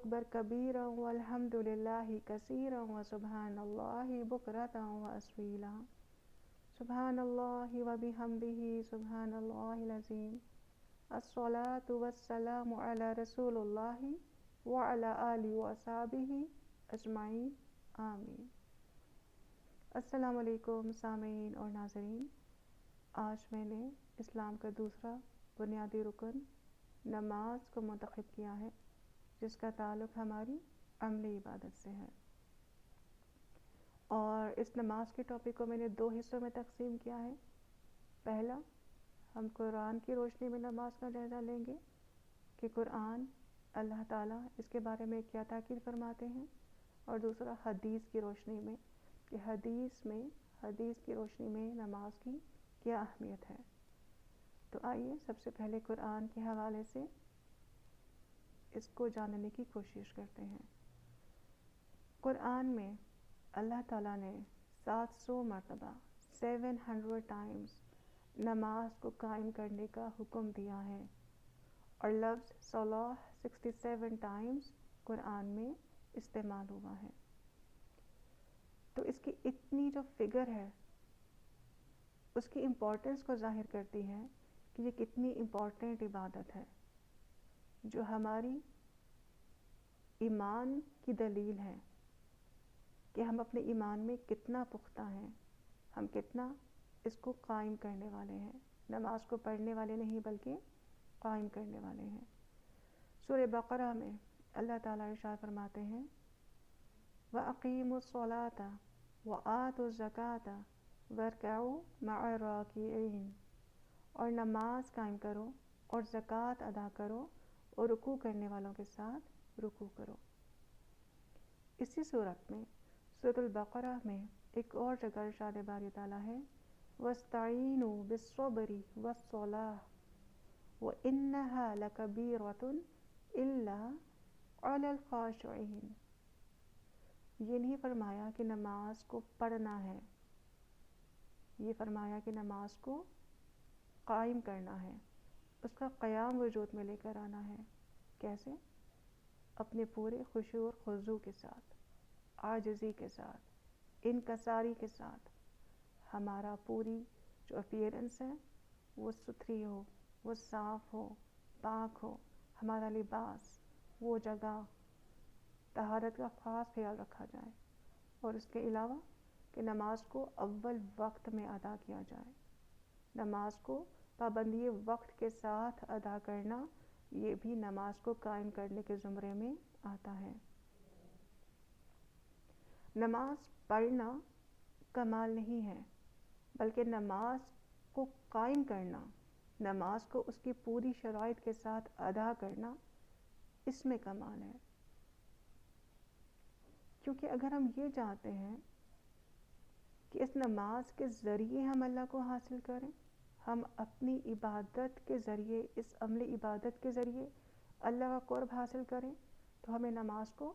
أكبر كبيرا والحمد لله كثيرا وسبحان الله بكرة وأصيلا سبحان الله وبحمده سبحان الله العظيم الصلاة والسلام على رسول الله وعلى آله وصحبه أجمعين آمین۔ السلام علیکم سامعین اور ناظرین، آج میں نے اسلام کا دوسرا بنیادی رکن نماز کو منتخب کیا ہے، جس کا تعلق ہماری عملی عبادت سے ہے، اور اس نماز کے ٹاپک کو میں نے 2 حصوں میں تقسیم کیا ہے۔ پہلا، ہم قرآن کی روشنی میں نماز کا جائزہ لیں گے کہ قرآن اللہ تعالیٰ اس کے بارے میں کیا تاکید فرماتے ہیں، اور دوسرا حدیث کی روشنی میں کہ حدیث کی روشنی میں نماز کی کیا اہمیت ہے۔ تو آئیے سب سے پہلے قرآن کے حوالے سے اس کو جاننے کی کوشش کرتے ہیں۔ قرآن میں اللہ تعالیٰ نے 700 مرتبہ 700 ٹائمز نماز کو قائم کرنے کا حکم دیا ہے، اور لفظ صلاح 67 ٹائمز قرآن میں استعمال ہوا ہے۔ تو اس کی اتنی جو فگر ہے اس کی امپورٹنس کو ظاہر کرتی ہے کہ یہ کتنی امپورٹنٹ عبادت ہے، جو ہماری ایمان کی دلیل ہے کہ ہم اپنے ایمان میں کتنا پختہ ہیں، ہم کتنا اس کو قائم کرنے والے ہیں، نماز کو پڑھنے والے نہیں بلکہ قائم کرنے والے ہیں۔ سورہ بقرہ میں اللہ تعالیٰ ارشاد فرماتے ہیں وَأَقِیمُوا الصَّلَاةَ وَآتُوا الزَّکَاةَ وَارْکَعُوا مَعَ الرَّاکِعِینَ، اور نماز قائم کرو اور زکوٰۃ ادا کرو اور رکوع کرنے والوں کے ساتھ رکوع کرو۔ اسی صورت میں سورۃ البقرہ میں ایک اور جگہ ارشاد باری تعالیٰ ہے وَاسْتَعِینُوا بِالصَّبْرِ وَالصَّلَاةِ وَإِنَّهَا لَكَبِیرَةٌ إِلَّا عَلَى الْخَاشِعِینَ۔ یہ نہیں فرمایا کہ نماز کو پڑھنا ہے، یہ فرمایا کہ نماز کو قائم کرنا ہے، اس کا قیام وجود میں لے کر آنا ہے۔ کیسے؟ اپنے پورے خشوع اور خضوع کے ساتھ، عاجزی کے ساتھ، انکساری کے ساتھ، ہمارا پوری جو اپیرنس ہے وہ ستھری ہو، وہ صاف ہو، پاک ہو، ہمارا لباس، وہ جگہ، طہارت کا خاص خیال رکھا جائے، اور اس کے علاوہ کہ نماز کو اول وقت میں ادا کیا جائے۔ نماز کو پابندی وقت کے ساتھ ادا کرنا یہ بھی نماز کو قائم کرنے کے زمرے میں آتا ہے۔ نماز پڑھنا کمال نہیں ہے، بلکہ نماز کو قائم کرنا، نماز کو اس کی پوری شرائط کے ساتھ ادا کرنا، اس میں کمال ہے۔ کیونکہ اگر ہم یہ چاہتے ہیں کہ اس نماز کے ذریعے ہم اللہ کو حاصل کریں، ہم اپنی عبادت کے ذریعے، اس عملی عبادت کے ذریعے اللہ کا قرب حاصل کریں، تو ہمیں نماز کو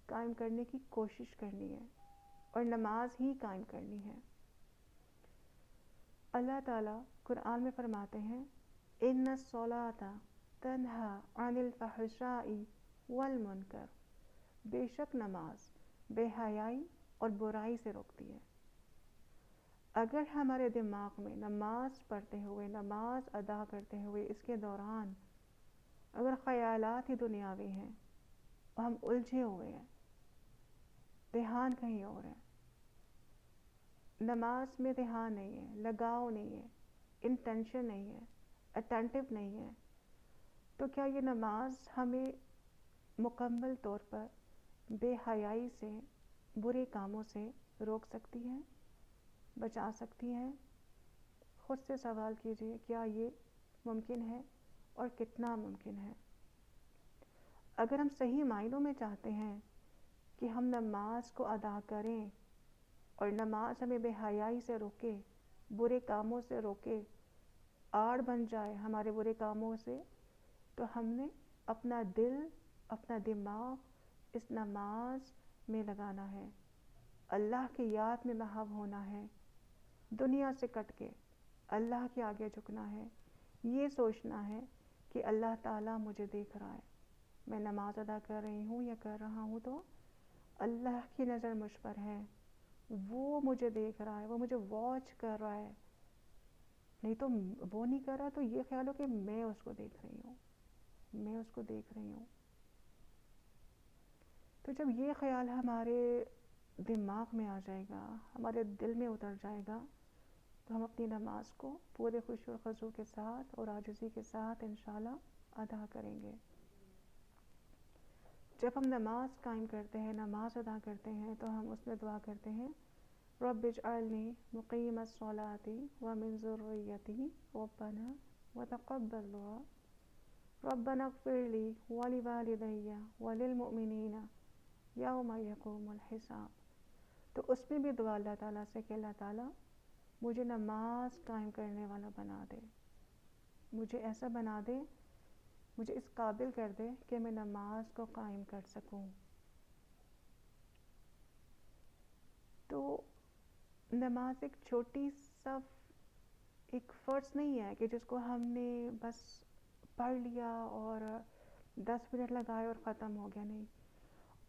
قائم کرنے کی کوشش کرنی ہے، اور نماز ہی قائم کرنی ہے۔ اللہ تعالیٰ قرآن میں فرماتے ہیں إِنَّ الصَّلَاةَ تَنْہَىٰ عَنِ الْفَحْشَاءِ وَالْمُنکَرِ، بے شک نماز بے حیائی اور برائی سے روکتی ہے۔ اگر ہمارے دماغ میں نماز پڑھتے ہوئے، نماز ادا کرتے ہوئے، اس کے دوران اگر خیالات ہی دنیاوی ہیں اور ہم الجھے ہوئے ہیں، دھیان کہیں اور ہے، نماز میں دھیان نہیں ہے، لگاؤ نہیں ہے، انٹینشن نہیں ہے، اٹینٹو نہیں ہے، تو کیا یہ نماز ہمیں مکمل طور پر بے حیائی سے، برے کاموں سے روک سکتی ہے، بچا سکتی ہے؟ خود سے سوال کیجئے، کیا یہ ممکن ہے اور کتنا ممکن ہے؟ اگر ہم صحیح معنوں میں چاہتے ہیں کہ ہم نماز کو ادا کریں اور نماز ہمیں بے حیائی سے روکے، برے کاموں سے روکے، آڑ بن جائے ہمارے برے کاموں سے، تو ہم نے اپنا دل، اپنا دماغ اس نماز میں لگانا ہے، اللہ کی یاد میں محو ہونا ہے، دنیا سے کٹ کے اللہ کے آگے جھکنا ہے، یہ سوچنا ہے کہ اللہ تعالیٰ مجھے دیکھ رہا ہے، میں نماز ادا کر رہی ہوں یا کر رہا ہوں تو اللہ کی نظر مجھ پر ہے، وہ مجھے دیکھ رہا ہے، وہ مجھے واچ کر رہا ہے. نہیں تو وہ نہیں کر رہا تو یہ خیال ہو کہ میں اس کو دیکھ رہی ہوں، میں اس کو دیکھ رہی ہوں. تو جب یہ خیال ہمارے دماغ میں آ جائے گا، ہمارے دل میں اتر جائے گا، تو ہم اپنی نماز کو پورے خشوع و خضوع کے ساتھ اور عاجزی کے ساتھ انشاءاللہ ادا کریں گے. جب ہم نماز قائم کرتے ہیں، نماز ادا کرتے ہیں، تو ہم اس میں دعا کرتے ہیں رب اجعلنی مقیم الصلاۃ ومن ذریتی ربنا وتقبل دعاء ربنا اغفر لی ولوالدی وللمؤمنین یوم یقوم الحساب. تو اس میں بھی دعا اللہ تعالیٰ سے کہ اللہ تعالیٰ مجھے نماز قائم کرنے والا بنا دے، مجھے ایسا بنا دے، مجھے اس قابل کر دے کہ میں نماز کو قائم کر سکوں. تو نماز ایک چھوٹی سا ایک فرض نہیں ہے کہ جس کو ہم نے بس پڑھ لیا اور 10 منٹ لگائے اور ختم ہو گیا. نہیں،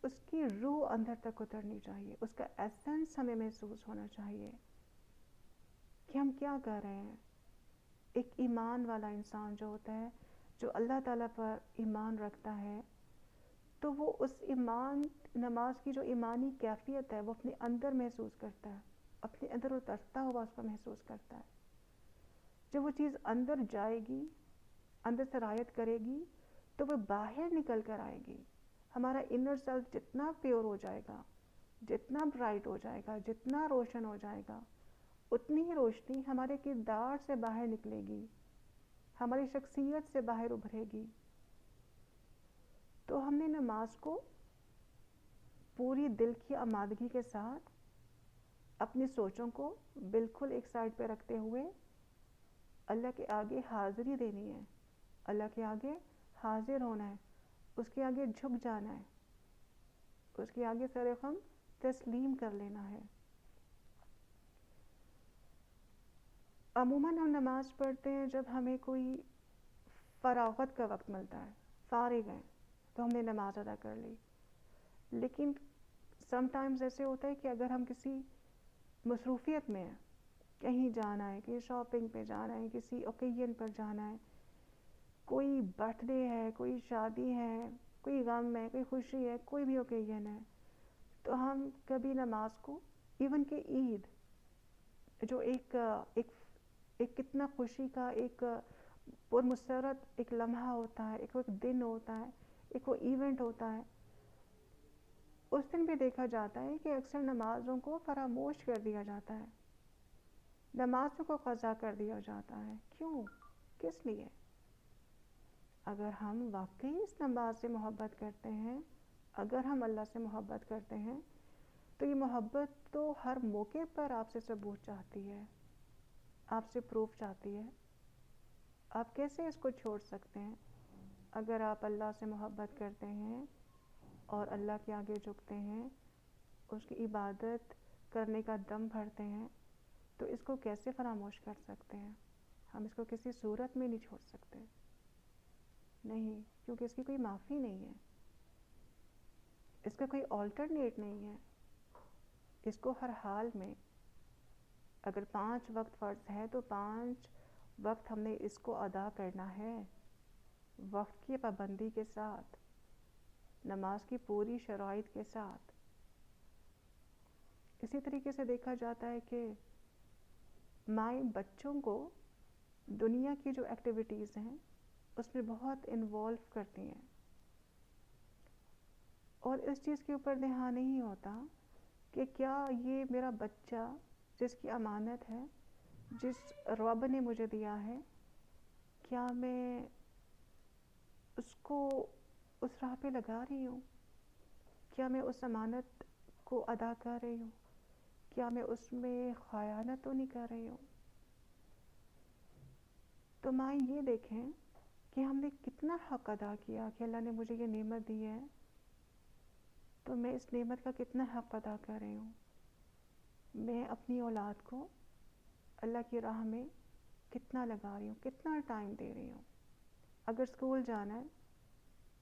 اس کی روح اندر تک اترنی چاہیے، اس کا ایسنس ہمیں محسوس ہونا چاہیے کہ ہم کیا کر رہے ہیں. ایک ایمان والا انسان جو ہوتا ہے، جو اللہ تعالیٰ پر ایمان رکھتا ہے، تو وہ اس ایمان نماز کی جو ایمانی کیفیت ہے وہ اپنے اندر محسوس کرتا ہے، اپنے اندر اترتا ہوا اس کو محسوس کرتا ہے. جب وہ چیز اندر جائے گی، اندر سرایت کرے گی، تو وہ باہر نکل کر آئے گی. ہمارا انر سیلف جتنا پیور ہو جائے گا، جتنا برائٹ ہو جائے گا، جتنا روشن ہو جائے گا، اتنی ہی روشنی ہمارے کردار سے باہر نکلے گی، ہماری شخصیت سے باہر ابھرے گی. تو ہم نے نماز کو پوری دل کی آمادگی کے ساتھ اپنی سوچوں کو بالکل ایک سائڈ پہ رکھتے ہوئے اللہ کے آگے حاضری دینی ہے، اللہ کے آگے حاضر ہونا ہے، اس کے آگے جھک جانا ہے، اس کے آگے سر خم تسلیم کر لینا ہے. عموماً ہم نماز پڑھتے ہیں جب ہمیں کوئی فراغت کا وقت ملتا ہے، فارغ ہیں تو ہم نے نماز ادا کر لی. لیکن سم ٹائمز ایسے ہوتا ہے کہ اگر ہم کسی مصروفیت میں ہیں، کہیں جانا ہے، کہیں شاپنگ پہ جانا ہے، کسی اوکیزن پر جانا ہے، کوئی برتھ ڈے ہے، کوئی شادی ہے، کوئی غم ہے، کوئی خوشی ہے، کوئی بھی اوکیزن ہے، تو ہم کبھی نماز کو ایون کہ عید جو ایک کتنا خوشی کا ایک پرمسرت ایک لمحہ ہوتا ہے، ایک دن ہوتا ہے، ایک وہ ایونٹ ہوتا ہے، اس دن بھی دیکھا جاتا ہے کہ اکثر نمازوں کو فراموش کر دیا جاتا ہے، نمازوں کو قضا کر دیا جاتا ہے. کیوں؟ کس لیے؟ اگر ہم واقعی اس نماز سے محبت کرتے ہیں، اگر ہم اللہ سے محبت کرتے ہیں، تو یہ محبت تو ہر موقع پر آپ سے ثبوت چاہتی ہے، آپ سے پروف چاہتی ہے. آپ کیسے اس کو چھوڑ سکتے ہیں؟ اگر آپ اللہ سے محبت کرتے ہیں اور اللہ کے آگے جھکتے ہیں، اس کی عبادت کرنے کا دم بھرتے ہیں، تو اس کو کیسے فراموش کر سکتے ہیں؟ ہم اس کو کسی صورت میں نہیں چھوڑ سکتے، نہیں، کیونکہ اس کی کوئی معافی نہیں ہے، اس کا کوئی آلٹرنیٹ نہیں ہے. اس کو ہر حال میں، اگر 5 وقت فرض ہے تو 5 وقت ہم نے اس کو ادا کرنا ہے، وقت کی پابندی کے ساتھ، نماز کی پوری شرائط کے ساتھ. اسی طریقے سے دیکھا جاتا ہے کہ مائیں بچوں کو دنیا کی جو ایکٹیویٹیز ہیں اس میں بہت انوالو کرتی ہیں، اور اس چیز کے اوپر دھیان نہیں ہوتا کہ کیا یہ میرا بچہ جس کی امانت ہے، جس رب نے مجھے دیا ہے، کیا میں اس کو اس راہ پہ لگا رہی ہوں؟ کیا میں اس امانت کو ادا کر رہی ہوں؟ کیا میں اس میں خیانت تو نہیں کر رہی ہوں؟ تو مائیں یہ دیکھیں کہ ہم نے کتنا حق ادا کیا کہ اللہ نے مجھے یہ نعمت دی ہے، تو میں اس نعمت کا کتنا حق ادا کر رہی ہوں. میں اپنی اولاد کو اللہ کی راہ میں کتنا لگا رہی ہوں، کتنا ٹائم دے رہی ہوں. اگر اسکول جانا ہے